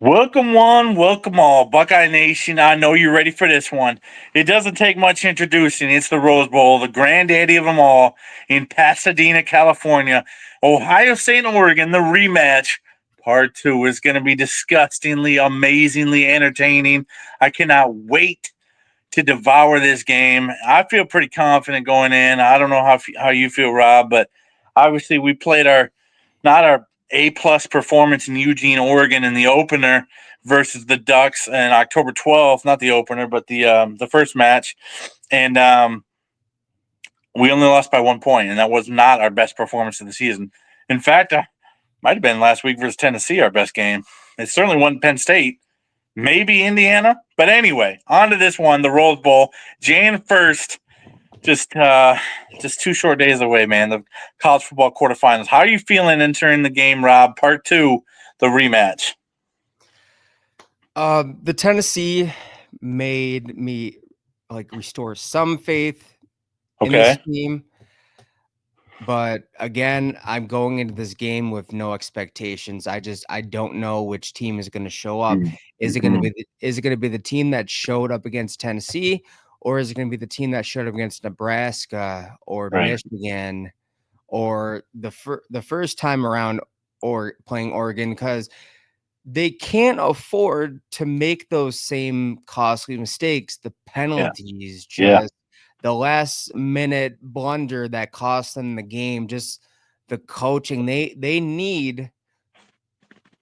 Welcome one, welcome all, Buckeye Nation. I know you're ready for this one. It doesn't take much introducing. It's the Rose Bowl, the granddaddy of them all in Pasadena, California. Ohio State and Oregon, the rematch. Part two is going to be disgustingly, amazingly entertaining. I cannot wait to devour this game. I feel pretty confident going in. I don't know how you feel, Rob, but obviously we played our A-plus performance in Eugene, Oregon in the opener versus the Ducks on October 12th, not the opener, but the first match. And we only lost by 1 point, and that was not our best performance of the season. In fact, might have been last week versus Tennessee our best game. It certainly wasn't Penn State, maybe Indiana. But anyway, on to this one, the Rose Bowl, Jan 1st. Just 2 short days away, man. The college football quarterfinals. How are you feeling entering the game, Rob? Part two, the rematch. The Tennessee made me restore some faith in this team. But again, I'm going into this game with no expectations. I don't know which team is going to show up. Is it going to be the team that showed up against Tennessee, or is it going to be the team that showed up against Nebraska or Michigan, or the first time around or playing Oregon? Because they can't afford to make those same costly mistakes. The penalties, the last minute blunder that cost them the game, just the coaching. They need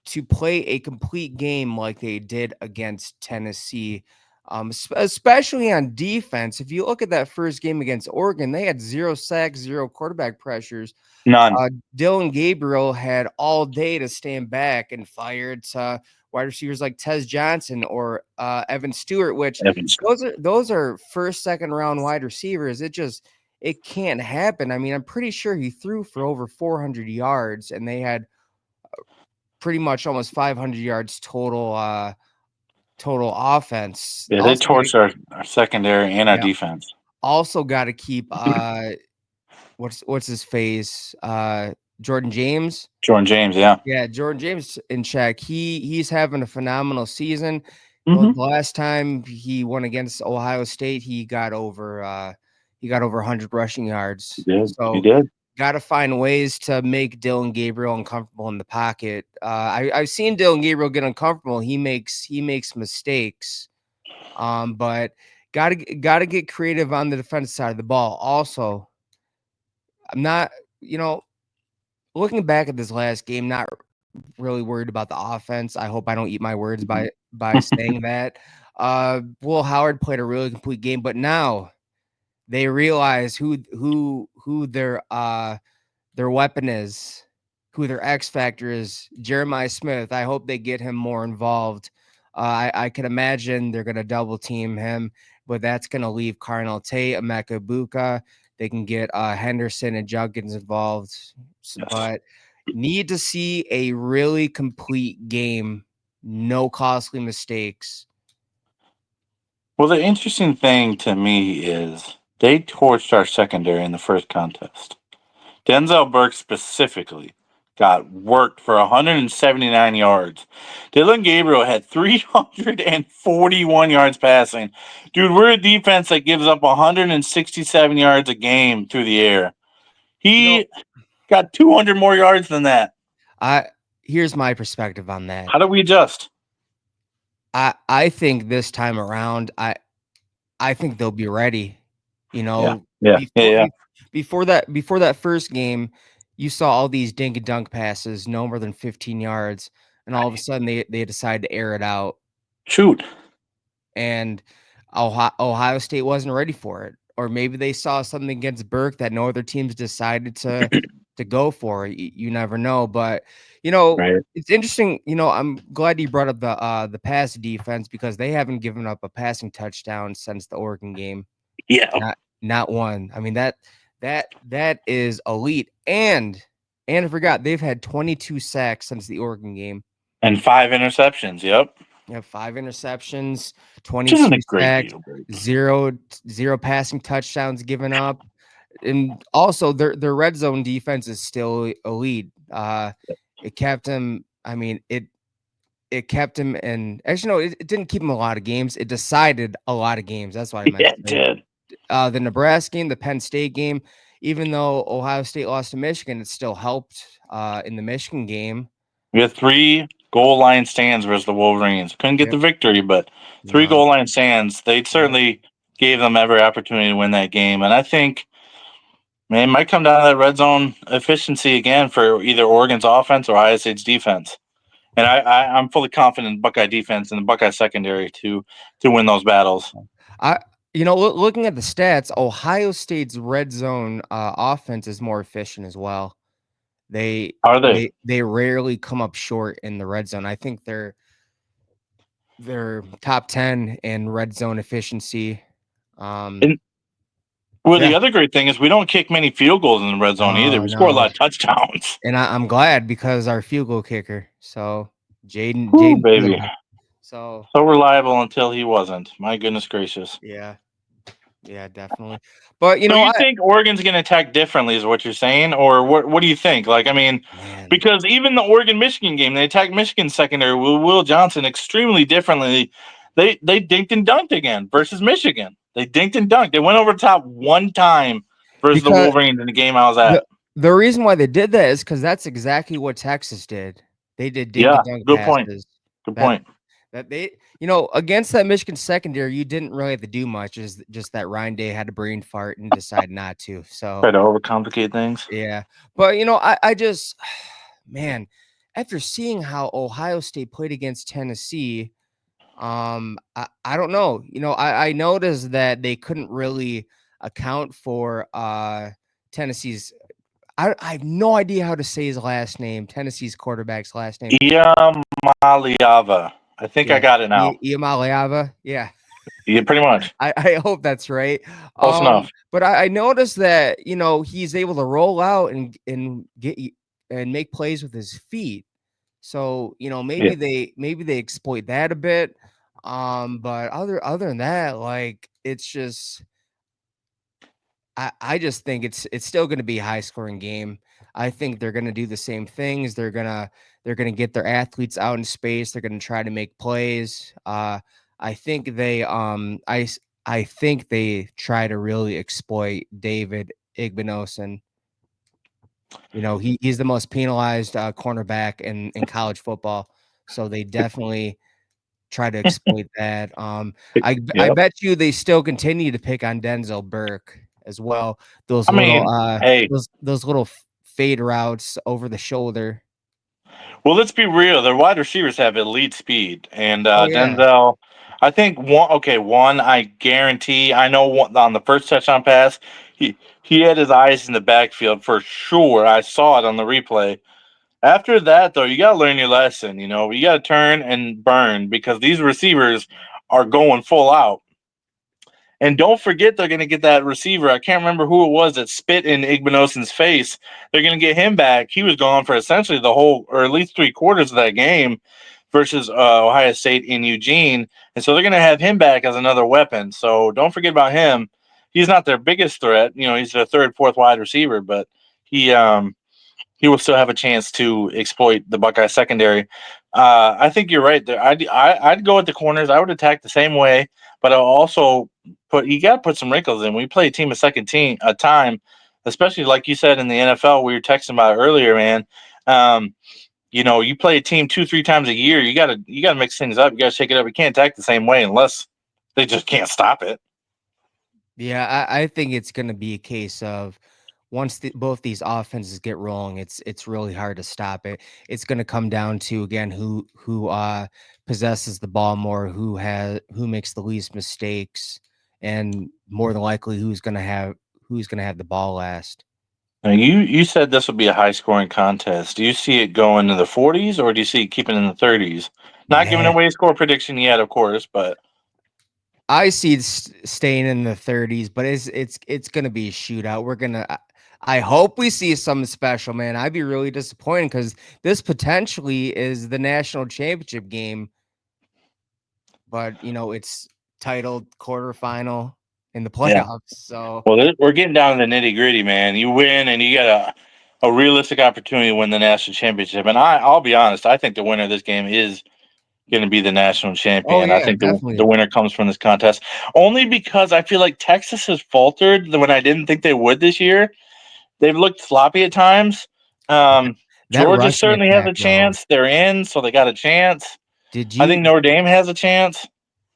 to play a complete game like they did against Tennessee, especially on defense. If you look at that first game against Oregon, they had 0 sacks, 0 quarterback pressures. None. Dylan Gabriel had all day to stand back and fired wide receivers like Tez Johnson or Evan Stewart, which those are first, second round wide receivers. It can't happen. I mean, I'm pretty sure he threw for over 400 yards, and they had pretty much almost 500 yards total offense. Yeah, they torched our secondary and our defense. Also got to keep what's his face? Jordan James. Yeah, Jordan James in check. He's having a phenomenal season. The last time he won against Ohio State, he got over 100 rushing yards. He did. Got to find ways to make Dylan Gabriel uncomfortable in the pocket. I've seen Dylan Gabriel get uncomfortable. He makes mistakes, but gotta get creative on the defensive side of the ball. Also, I'm not, looking back at this last game, not really worried about the offense. I hope I don't eat my words by saying that. Will Howard played a really complete game, but now they realize who their weapon is, who their X factor is. Jeremiah Smith. I hope they get him more involved. I can imagine they're going to double team him, but that's going to leave Carnell Tate, Emeka Buka. They can get Henderson and Junkins involved, but need to see a really complete game, no costly mistakes. Well, the interesting thing to me is they torched our secondary in the first contest. Denzel Burke specifically got worked for 179 yards. Dylan Gabriel had 341 yards passing. Dude, we're a defense that gives up 167 yards a game through the air. He got 200 more yards than that. Here's my perspective on that. How do we adjust? I think this time around, I think they'll be ready. Before that first game, you saw all these dink and dunk passes, no more than 15 yards, and all of a sudden they decide to air it out. Shoot. And Ohio State wasn't ready for it. Or maybe they saw something against Burke that no other teams decided to go for. You never know. But it's interesting. I'm glad you brought up the pass defense, because they haven't given up a passing touchdown since the Oregon game. Yeah. Not one. I mean, that is elite. And I forgot, they've had 22 sacks since the Oregon game. And 5 interceptions. Yep. Yeah, 5 interceptions, 22 sacks, zero passing touchdowns given up. And also their red zone defense is still elite. It kept them, I mean, it kept him in. Actually, no, it didn't keep him a lot of games. It decided a lot of games. That's what I meant Yeah, to it say. did. The Nebraska game, the Penn State game, even though Ohio State lost to Michigan, it still helped in the Michigan game. We had 3 goal line stands versus the Wolverines. Couldn't get Yep. the victory, but 3 No. goal line stands. They Yep. certainly gave them every opportunity to win that game. And I think, man, it might come down to that red zone efficiency again for either Oregon's offense or Ohio State's defense. And I'm fully confident in Buckeye defense and the Buckeye secondary to win those battles. I looking at the stats, Ohio State's red zone offense is more efficient as well. They Are they? they rarely come up short in the red zone. I think they're top 10 in red zone efficiency. And well, Yeah. the other great thing is we don't kick many field goals in the red zone either. No, We score a no. lot of touchdowns. And I'm glad because our field goal kicker. So Whew, Jaden baby. Fielder. So So reliable until he wasn't. My goodness gracious. yeah. Yeah, definitely. But So you think Oregon's going to attack differently is what you're saying? Or what do you think? Like, I mean, man, because even the Oregon-Michigan game, they attacked Michigan's secondary with Will Johnson extremely differently. They dinked and dunked again versus Michigan. They dinked and dunked. They went over the top one time versus the because Wolverines in the game I was the at. the reason why they did that is because that's exactly what Texas did. They did dink Yeah, and dunk good point. passes. Good That point. that they against that Michigan secondary, you didn't really have to do much. Is just that Ryan Day had a brain fart and decided not to. So Try to overcomplicate things. yeah. But I just man, after seeing how Ohio State played against Tennessee, I don't know. I noticed that they couldn't really account for Tennessee's. I have no idea how to say his last name. Tennessee's quarterback's last name. Iamaliava. I think I Yeah, got it now. Iamaleava. Yeah, Yeah, pretty much. I hope that's right. Close enough. But I noticed that he's able to roll out and and make plays with his feet. So Yeah. maybe they exploit that a bit. But other than that, like it's just I just think it's still going to be a high scoring game. I think they're going to do the same things. They're gonna get their athletes out in space. They're going to try to make plays. I think I think they try to really exploit David Igbinosun. He's the most penalized cornerback in college football. So they definitely try to exploit that. I Yep. bet you they still continue to pick on Denzel Burke as well. Those I little mean, hey, those little fade routes over the shoulder. well, let's be real. Their wide receivers have elite speed, and Oh yeah. Denzel. I think one. Okay, one. I guarantee. I know one, on the first touchdown pass, he had his eyes in the backfield for sure. I saw it on the replay. After that, though, you got to learn your lesson. You got to turn and burn because these receivers are going full out. And don't forget, they're going to get that receiver. I can't remember who it was that spit in Igbinosun's face. They're going to get him back. He was gone for essentially the whole, or at least 3/4 of that game versus Ohio State in Eugene. And so they're going to have him back as another weapon. So don't forget about him. He's not their biggest threat. He's their third, fourth wide receiver, but he will still have a chance to exploit the Buckeye secondary. I think you're right there. I'd go at the corners. I would attack the same way, but I'll also you got to put some wrinkles in. We play a team a second team a time, especially like you said in the NFL. We were texting about earlier, man. You play a team 2-3 times a year. You gotta mix things up. You gotta shake it up. You can't attack the same way unless they just can't stop it. Yeah, I think it's going to be a case of once both these offenses get rolling, it's really hard to stop it. It's going to come down to again who possesses the ball more, who makes the least mistakes, and more than likely who's going to have the ball last. Now, you said this would be a high scoring contest. Do you see it going to the 40s or do you see it keeping in the 30s? Not giving Man, away a score prediction yet, of course, but I see it staying in the 30s, but it's going to be a shootout. I hope we see something special, man. I'd be really disappointed because this potentially is the national championship game, but it's titled quarterfinal in the yeah. playoffs. So Well, we're getting down to the nitty gritty, man. You win and you get a realistic opportunity to win the national championship. And I'll be honest, I think the winner of this game is going to be the national Oh champion. I yeah, think the definitely. winner comes from this contest, only because I feel like Texas has faltered when I didn't think they would this year. They've looked sloppy at times. That Georgia rushing certainly has attack a though. chance. They're in, so they got a chance. Did I you think Notre Dame has a chance.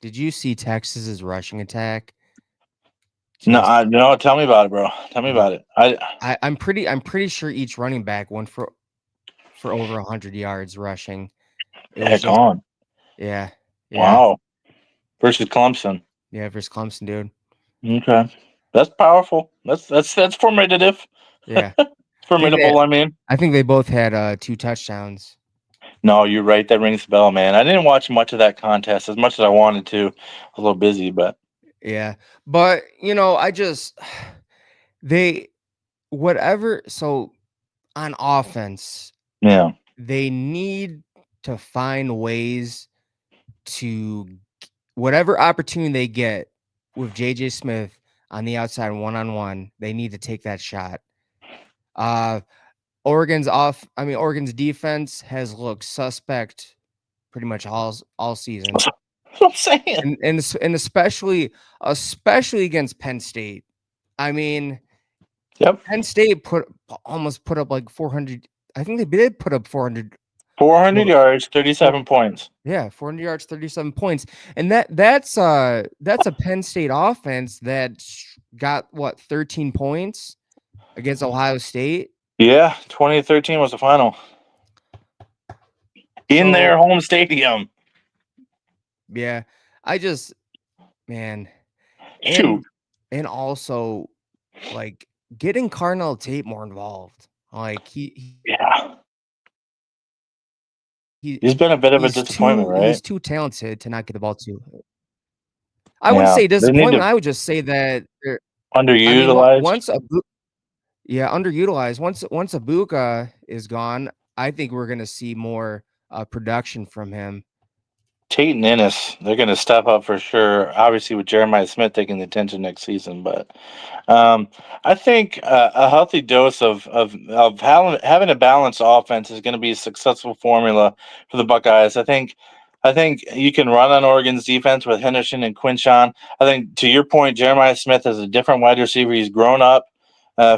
did you see Texas's rushing attack? No, Just no. Tell me about it, bro. Tell me dude, about it. I I'm pretty sure each running back went for over 100 yards rushing. It was heck just on. yeah, yeah, Wow. Versus Clemson. yeah, versus Clemson, dude. Okay, that's powerful. That's formidable. Yeah. I think they Formidable. I mean, I think they both had 2 touchdowns. no, you're right. That rings a bell, man. I didn't watch much of that contest as much as I wanted to. I was a little busy, but Yeah. But, I just they whatever so on offense, yeah. they need to find ways to whatever opportunity they get with JJ Smith on the outside one-on-one, they need to take that shot. Uh Oregon's defense has looked suspect pretty much all season. That's what I'm saying. And especially against Penn State. I mean, Yep. Penn State almost put up like 400. I think they did put up 400. 400 Well, yards, four, 37 points. yeah, 400 yards, 37 points, and that's a Penn State offense that got what 13 points against Ohio State. Yeah, 2013 was the final in So their home stadium. yeah, I just man, Shoot. and also like getting Carnell Tate more involved. Like Yeah. he He's been a bit of a disappointment, he's right? too talented to not get the ball to. I wouldn't Yeah. say They need disappointment. to I would just say that I mean, underutilized. once yeah, underutilized. Once Abuka is gone, I think we're gonna see more production from him. Tate and Ennis, they're going to step up for sure. Obviously, with Jeremiah Smith taking the attention next season, but um, I think a healthy dose of having a balanced offense is going to be a successful formula for the Buckeyes. I think you can run on Oregon's defense with Henderson and Quinshon. I think to your point, Jeremiah Smith is a different wide receiver. He's grown up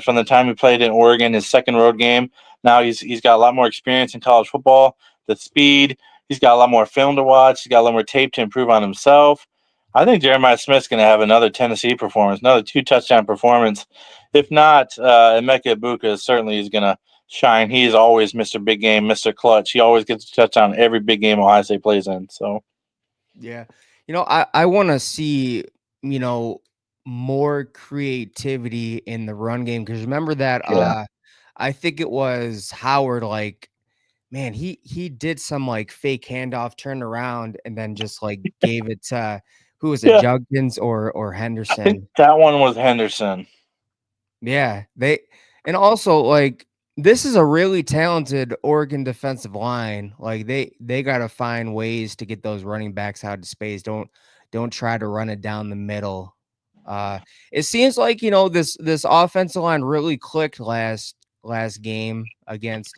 from the time he played in Oregon, his second road game. Now he's got a lot more experience in college football. The speed. He's got a lot more film to watch. He's got a lot more tape to improve on himself. I think Jeremiah Smith's going to have another Tennessee performance, another 2 touchdown performance. If not, Emeka Ibuka certainly is going to shine. He is always Mr. Big Game, Mr. Clutch. He always gets a touchdown every big game Ohio State plays in. So Yeah, I want to see more creativity in the run game because remember that yeah, I think it was Howard like man, he did some, like, fake handoff, turned around, and then just, like, gave it to who was it, yeah. Judkins or I think Henderson? that one was Henderson. Yeah, they and also, like, this is a really talented Oregon defensive line, like, they gotta find ways to get those running backs out of space, don't try to run it down the middle. It seems like, this offensive line really clicked last game against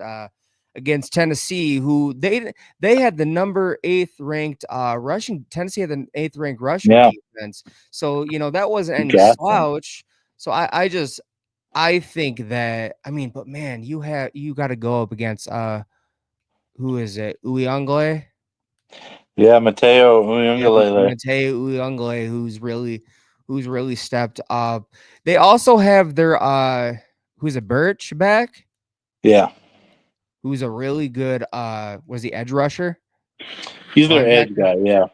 Tennessee, who they had the number 8th ranked rushing Tennessee had the 8th ranked rushing Yeah, defense. So, that wasn't any got them. slouch. So I think that but man, you got to go up against who is it? Uyunglele? Yeah, Mateo Yeah, Uyunglele. Mateo Uyunglele, who's really stepped up. They also have their who's a Birch back, Yeah, who's a really good was he edge rusher? he's their edge Linebacker? guy. Yeah,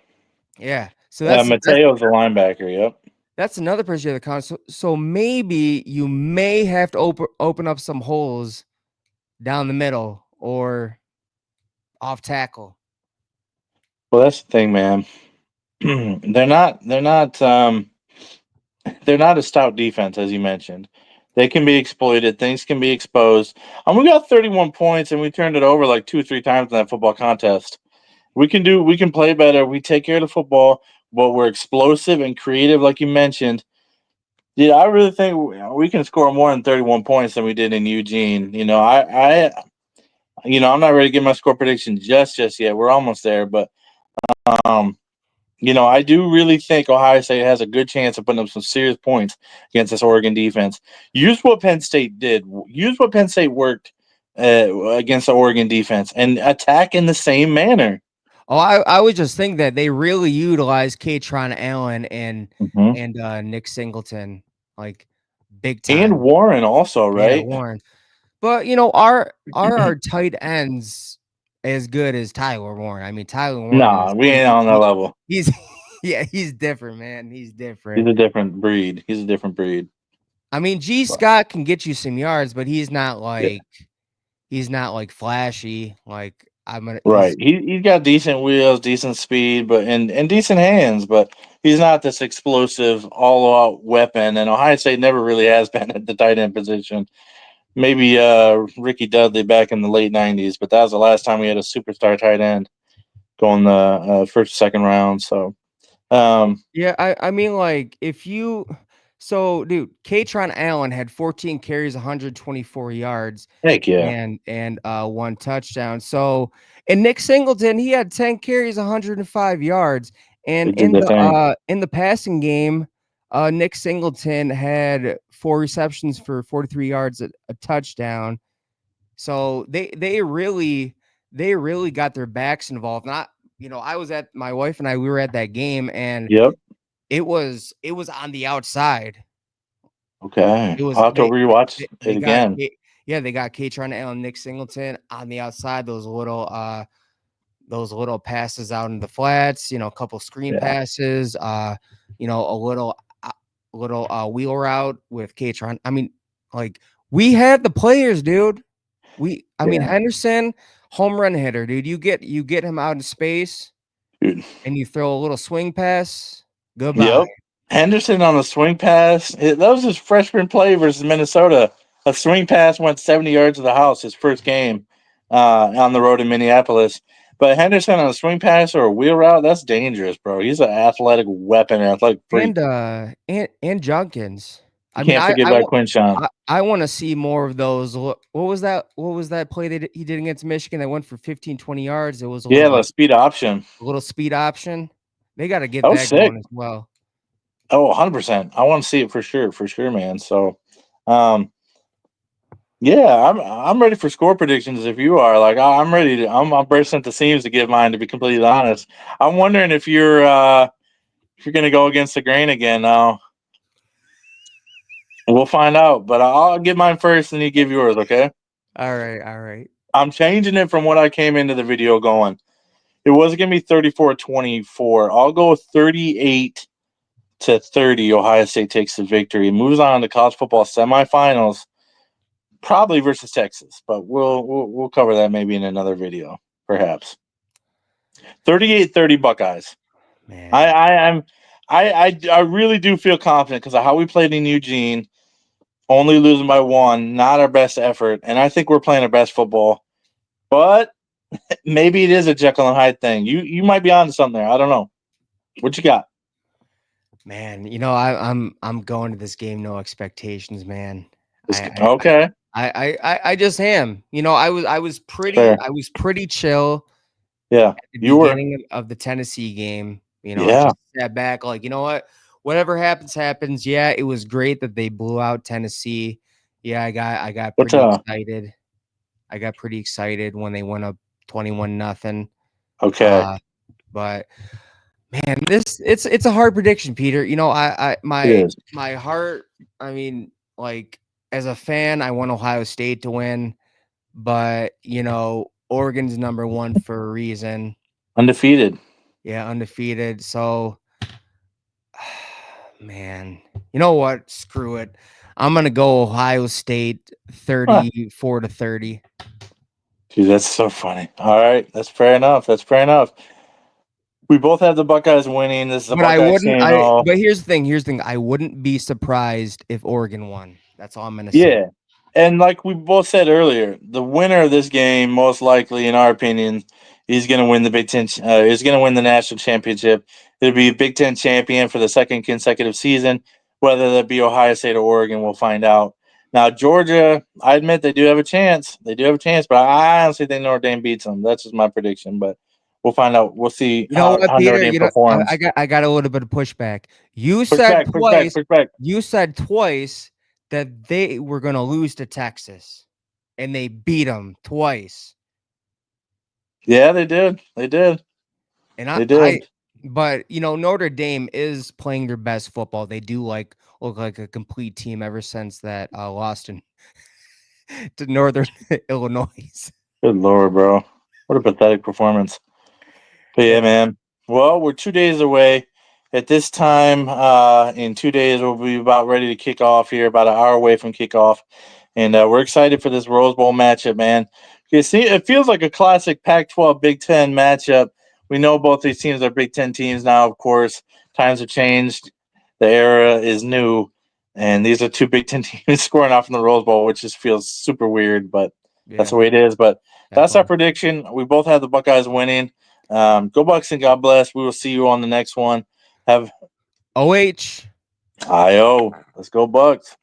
Yeah. So that's Mateo's the linebacker. Yep. that's another person of the con. So maybe you may have to open up some holes down the middle or off tackle. Well, that's the thing, man. They're not a stout defense, as you mentioned. They can be exploited. Things can be exposed. And we got 31 points, and we turned it over like 2 or 3 times in that football contest. We can play better. We take care of the football, but we're explosive and creative, like you mentioned. Yeah, I really think we can score more than 31 points than we did in Eugene. I'm not ready to give my score prediction just yet. We're almost there, but Um, I do really think Ohio State has a good chance of putting up some serious points against this Oregon defense. Use what Penn State did. Use what Penn State worked against the Oregon defense and attack in the same manner. Oh, I was just thinking that they really utilize Katron Allen and Mm-hmm. Nick Singleton like big And time. Warren also, Yeah, right? Warren. But our tight ends as good as Tyler Warren? I mean, Tyler Warren Nah, is we ain't on that level. he's yeah, he's different, man. He's He's different. a different breed. He's a different breed. I mean, G But, Scott can get you some yards, but yeah, he's not like flashy. Like I'm gonna right. He's got decent wheels, decent speed, but and decent hands, but he's not this explosive all out weapon. And Ohio State never really has been at the tight end position. Maybe Ricky Dudley back in the late '90s, but that was the last time we had a superstar tight end going the first, second round. So, Yeah, I mean, like, if you dude, Katron Allen had 14 carries, 124 yards, heck yeah, and 1 touchdown. So, and Nick Singleton, he had 10 carries, 105 yards. they And did that thing. in the passing game, Nick Singleton had 4 receptions for 43 yards, a touchdown. So they really got their backs involved. Not, I was at my wife and I we were at that game, and Yep. it was on the outside. Okay. It was I'll have to rewatch they it got again. yeah, they got Katron Allen, Nick Singleton on the outside, those little passes out in the flats, a couple screen Yeah. passes, a little wheel route with Katron. I mean, like, we had the players, dude. I mean, Yeah. Henderson, home run hitter, dude. You get him out in space Dude. and you throw a little swing pass. Goodbye. Yep. Henderson on a swing pass. That was his freshman play versus Minnesota. A swing pass went 70 yards to the house his first game on the road in Minneapolis. But Henderson on a swing pass or a wheel route, that's dangerous, bro. He's an athletic weapon, an athletic freak. And Junkins. You I mean, can't forget about Quinshon. I want to see more of those. What was that? What was that play that he did against Michigan that went for 15, 20 yards? It was Yeah, the speed option. a little speed option. They got to get That was that sick. going as well. Oh, 100%. I want to see it for sure, man. So, um, yeah, I'm ready for score predictions. If you are, like, I'm ready to. I'm bursting at the seams to give mine. To be completely honest, I'm wondering if you're gonna go against the grain again. Now we'll find out, but I'll give mine first, and you give yours. Okay? All right, all right. I'm changing it from what I came into the video going. It wasn't gonna be 34-24. I'll go 38-30. Ohio State takes the victory. Moves on to college football semifinals. Probably versus Texas, but we'll cover that maybe in another video, perhaps. 38-30 Buckeyes. Man. I really do feel confident because of how we played in Eugene, only losing by 1, not our best effort, and I think we're playing our best football. But maybe it is a Jekyll and Hyde thing. You might be on to something there. I don't know. What you got? Man, I'm going to this game no expectations, man. Okay, I just am. I was fair. pretty chill Yeah, at the you were. beginning of the Tennessee game. Yeah. Just sat back, like, you know what? Whatever happens, happens. Yeah, it was great that they blew out Tennessee. Yeah, I got What's pretty excited. I got pretty excited when they went up 21-0. Okay. But man, it's a hard prediction, Peter. It is. My heart, I mean, like, as a fan, I want Ohio State to win, but Oregon's number 1 for a reason. Undefeated. Yeah, undefeated. So, man, you know what? Screw it. I'm gonna go Ohio State Huh. 34-30. Dude, that's so funny. All right, that's fair enough. That's fair enough. We both have the Buckeyes winning. This is a But I Buckeyes wouldn't. channel. But here's the thing. Here's the thing. I wouldn't be surprised if Oregon won. That's all I'm gonna say. Yeah. And like we both said earlier, the winner of this game, most likely, in our opinion, is going to win the Big Ten. Is going to win the national championship. It'll be a Big Ten champion for the second consecutive season. Whether that be Ohio State or Oregon, we'll find out. Now, Georgia, I admit they do have a chance. They do have a chance, but I honestly think Notre Dame beats them. That's just my prediction. But we'll find out. We'll see You know what, how Notre Peter? Dame You know, performs. I got a little bit of pushback. You Push said back, push back, twice. push back. You said twice that they were going to lose to Texas, and they beat them twice. Yeah, they did. They did. And They did. but you know, Notre Dame is playing their best football. They do look like a complete team ever since that lost to Northern Illinois. Good Lord, bro. What a pathetic performance. But yeah, man. Well, we're 2 days away. At this time, in 2 days, we'll be about ready to kick off here, about an hour away from kickoff. And we're excited for this Rose Bowl matchup, man. You see, it feels like a classic Pac-12 Big Ten matchup. We know both these teams are Big Ten teams now, of course. Times have changed. The era is new. And these are two Big Ten teams scoring off in the Rose Bowl, which just feels super weird, but that's the way it is. But that's our prediction. We both have the Buckeyes winning. Go Bucks and God bless. We will see you on the next one. Have OH. IO. Let's go Bucks.